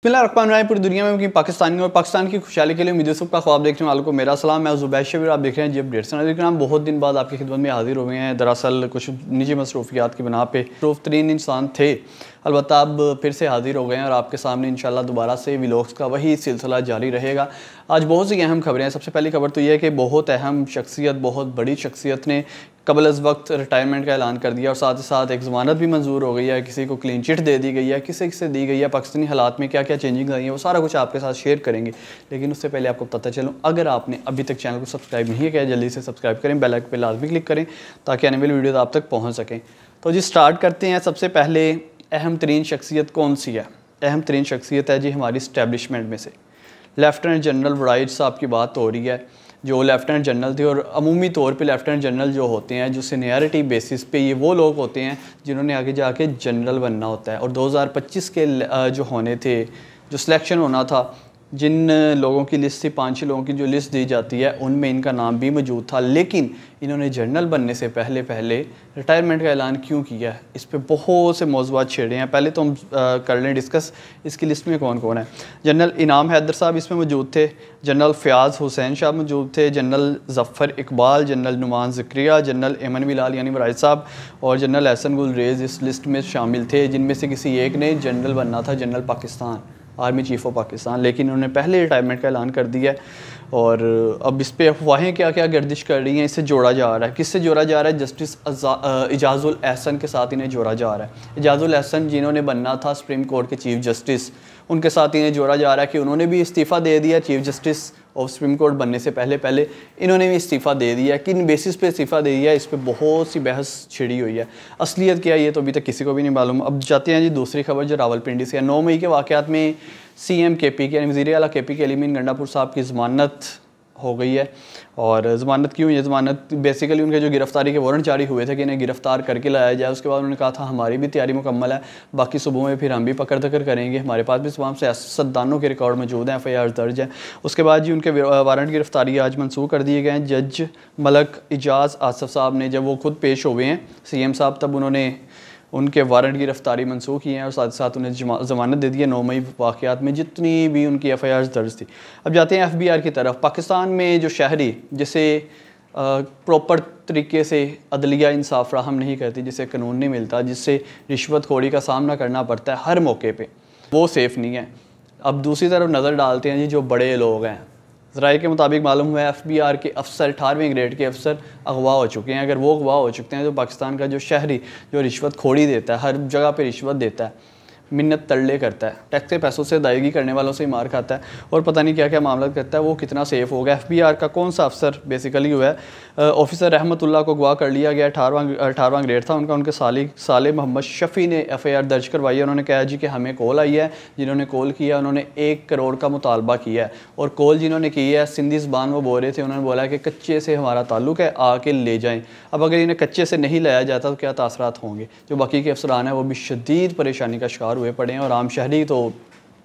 बिस्मिल्लाहिर्रहमानिर्रहीम। पूरी दुनिया में पाकिस्तानी और पाकिस्तान की खुशहाली के लिए उम्मीद सबका ख्वाब देखने वालों को मेरा सलाम। मैं ज़ुबैर शबीर, आप देख रहे हैं जी अपडेट्स। नाज़रीन, बहुत दिन बाद आपकी खिदमत में हाजिर हो गए हैं। दरअसल कुछ निजी मसरूफियात की बिना पे मसरूफ़ तरीन इंसान थे, अलबत्ता अब फिर से हाजिर हो गए हैं और आपके सामने इंशाल्लाह दोबारा से व्लॉग्स का वही सिलसिला जारी रहेगा। आज बहुत सी अहम खबरें हैं। सबसे पहली खबर तो यह है कि बहुत अहम शख्सियत, बहुत बड़ी शख्सियत ने कबल अज़ वक्त रिटायरमेंट का ऐलान कर दिया और साथ ही साथ एक ज़मानत भी मंजूर हो गई है। किसी को क्लीन चिट दे दी गई है, किसे किसे दी गई है, पाकिस्तानी हालात में क्या क्या चेंजिंग आई है, वो सारा कुछ आपके साथ शेयर करेंगे। लेकिन उससे पहले आपको बताता चलूँ, अगर आपने अभी तक चैनल को सब्सक्राइब नहीं किया, जल्दी से सब्सक्राइब करें, बेल आइकन पर लाजमी क्लिक करें ताकि आने वाली वीडियो आप तक पहुँच सकें। तो जी स्टार्ट करते हैं। सबसे पहले अहम तरीन शख्सियत कौन सी है? अहम तरीन शख्सियत है जी हमारी इस्टेब्लिशमेंट में से लेफ्टिनेंट जनरल वराइट साहब की बात हो रही है, जो लेफ्टिनेंट जनरल थे। और अमूमी तौर पे लेफ्टिनेंट जनरल जो होते हैं, जो सीनियरिटी बेसिस पे ये वो लोग होते हैं जिन्होंने आगे जाके जनरल बनना होता है। और 2025 के जो होने थे, जो सिलेक्शन होना था, जिन लोगों की लिस्ट थी, 5-6 लोगों की जो लिस्ट दी जाती है, उनमें इनका नाम भी मौजूद था। लेकिन इन्होंने जनरल बनने से पहले रिटायरमेंट का ऐलान क्यों किया है, इस पर बहुत से मौज़ूआत छेड़े हैं। पहले तो हम कर लें डिस्कस, इसकी लिस्ट में कौन कौन है। जनरल इनाम हैदर साहब इसमें मौजूद थे, जनरल फ़याज़ हुसैन साहब मौजूद थे, general Zafar Iqbal, general Numan Zakaria, general Eman Bilal यानी वराइद साहब और जनरल एहसन गुलरेज़ इस लिस्ट में शामिल थे, जिनमें से किसी एक ने जनरल बनना था, general Pakistan, army chief of Pakistan. लेकिन उन्होंने पहले रिटायरमेंट का ऐलान कर दिया है। और अब इस पर अफवाहें क्या क्या गर्दिश कर रही हैं, इससे जोड़ा जा रहा है। किससे जोड़ा जा रहा है? जस्टिस इजाज़ुल एहसन के साथ इन्हें जोड़ा जा रहा है। इजाज़ुल एहसन जिन्होंने बनना था सुप्रीम कोर्ट के चीफ जस्टिस, उनके साथ इन्हें जोड़ा जा रहा है कि उन्होंने भी इस्तीफ़ा दे दिया chief justice of supreme court बनने से पहले इन्होंने भी इस्तीफ़ा दे दिया। किन बेसिस पे इस्तीफ़ा दे दिया, इस पर बहुत सी बहस छिड़ी हुई है। असलियत क्या है ये तो अभी तक किसी को भी नहीं मालूम। अब जाते हैं जी दूसरी खबर जो रावलपिंडी से है। 9 मई के वाक़यात में CM KP यानी वज़ीर आला KP के अली मीन गंडापुर साहब की ज़मानत हो गई है। और ज़मानत क्यों? ये ज़मानत बेसिकली उनके जो गिरफ़्तारी के वारंट जारी हुए थे कि इन्हें गिरफ़्तार करके लाया जाए, उसके बाद उन्होंने कहा था हमारी भी तैयारी मुकम्मल है, बाकी सुबह में फिर हम भी पकड़ दकर करेंगे, हमारे पास भी तमाम सियासतदानों के रिकॉर्ड मौजूद हैं, FIR दर्ज है। उसके बाद जी उनके वारंट गिरफ़्तारी आज मनसूख कर दिए गए हैं। जज मलक इजाज़ आसफ़ साहब ने जब वो खुद पेश हुए हैं CM साहब, तब उन्होंने उनके वारंट गिरफ़्तारी मनसूख किए हैं और साथ साथ उन्हें ज़मानत दे दी है 9 मई वाक़यात में जितनी भी उनकी FIR दर्ज थी। अब जाते हैं FBR की तरफ। पाकिस्तान में जो शहरी जिसे प्रॉपर तरीके से अदलिया इंसाफ राहम नहीं करती, जिसे कानून नहीं मिलता, जिससे रिश्वतखोरी का सामना करना पड़ता है हर मौके पे, वो सेफ़ नहीं है। अब दूसरी तरफ नज़र डालते हैं जी जो बड़े लोग हैं। ज़राए के मुताबिक मालूम हुआ है FBR के अफसर, 18वें ग्रेड के अफसर अगवा हो चुके हैं। अगर वो अगवा हो चुके हैं तो पाकिस्तान का जो शहरी जो रिश्वत खोड़ी देता है, हर जगह पे रिश्वत देता है, मिन्नत तरले करता है, टैक्स के पैसों से अदायगी करने वालों से ही मार खाता है और पता नहीं क्या क्या मामला करता है, वो कितना सेफ़ होगा। FBR का कौन सा अफसर बेसिकली हुआ है, ऑफिसर रहमतुल्लाह को अगवा कर लिया गया। 18वां ग्रेड था उनका। उनके साले मोहम्मद शफ़ी ने FIR दर्ज करवाई है। उन्होंने कहा जी कि हमें कॉल आई है, जिन्होंने कॉल किया उन्होंने 1 करोड़ का मुतालबा किया है। और कॉल जिन्होंने की है सिंधी ज़बान वो बोल रहे थे, उन्होंने बोला कि कच्चे से हमारा ताल्लुक़ है, आके ले जाएँ। अब अगर इन्हें कच्चे से नहीं लाया जाता तो क्या तासरात होंगे? जो बाकी के अफसरान हैं वो भी शदीद परेशानी का शिकार हुए पड़े हैं और आम शहरी तो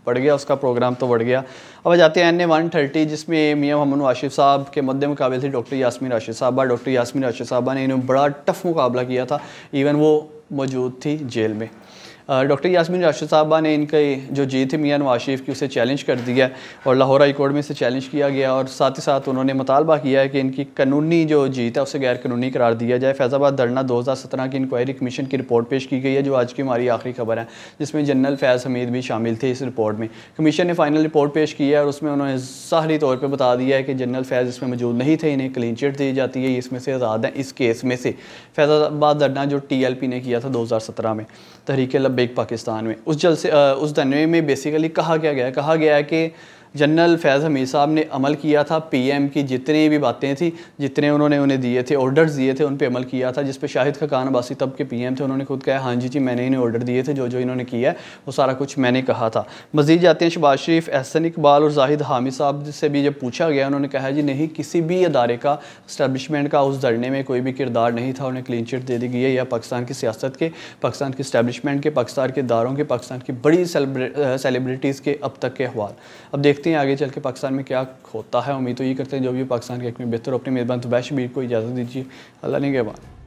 बढ़ गया, उसका प्रोग्राम तो बढ़ गया। अब जाते हैं NA 130 जिसमें मियां मोहम्मद वाशिफ साहब के मद्दे मुकाबले थी डॉक्टर यास्मीन राशिद साहबा। डॉक्टर यास्मीन राशिद साहबा ने इन्हें बड़ा टफ मुकाबला किया था, इवन वो मौजूद थी जेल में। डॉक्टर यास्मीन राशिद साहबा ने इनके जो जीत थी मियां नवाज शरीफ की, उसे चैलेंज कर दिया और लाहौर हाई कोर्ट में से चैलेंज किया गया। और साथ ही साथ उन्होंने मुतालबा किया है कि इनकी कानूनी जो जीत है उसे गैर कानूनी करार दिया जाए। फैज़ाबाद धरना 2017 की इंक्वायरी कमीशन की रिपोर्ट पेश की गई है, जो आज की हमारी आखिरी खबर है, जिसमें जनरल फैज़ हमीद भी शामिल थे। इस रिपोर्ट में कमीशन ने फाइनल रिपोर्ट पेश की है और उसमें उन्होंने ज़ाहरी तौर पर बता दिया है कि जनरल फैज़ इसमें मौजूद नहीं थे, इन्हें क्लीन चिट दी जाती है, इसमें से आज़ाद हैं। इस केस में से फैज़ाबाद धरना जो TLP ने किया था 2017 में, तहरीक लब्बैक पाकिस्तान में, उस धरने में बेसिकली कहा गया है कि जनरल फैज़ हमीद साहब ने अमल किया था PM की जितनी भी बातें थी, जितने उन्होंने उन्हें दिए थे, ऑर्डर्स दिए थे, उन पे अमल किया था। जिस पे शाहिद खान अब्बासी तब के PM थे, उन्होंने खुद कहा हाँ जी मैंने इन्हें ऑर्डर दिए थे, जो इन्होंने किया है वो सारा कुछ मैंने कहा था। मज़ीद जाते हैं शहबाज शरीफ, एहसन इकबाल और जाहिद हामिद साहब से भी जब पूछा गया, उन्होंने कहा जी नहीं, किसी भी अदारे का, इस्टेब्लिशमेंट का उस धरने में कोई भी किरदार नहीं था, उन्हें क्लीन चिट दे दी गई है। या पाकिस्तान की सियासत के, पाकिस्तान की इस्टेब्लिशमेंट के, पाकिस्तान के इदारों के, पाकिस्तान की बड़ी सेलिब्रिटीज़ के अब तक के अहवाल। अब देखते हैं आगे चल के पाकिस्तान में क्या होता है। उम्मीद तो ये करते हैं जो भी पाकिस्तान के एक में बेहतर, अपने मेज़बान ज़ुबैर शबीर को इजाज़त दीजिए। अल्लाह ने के बाद।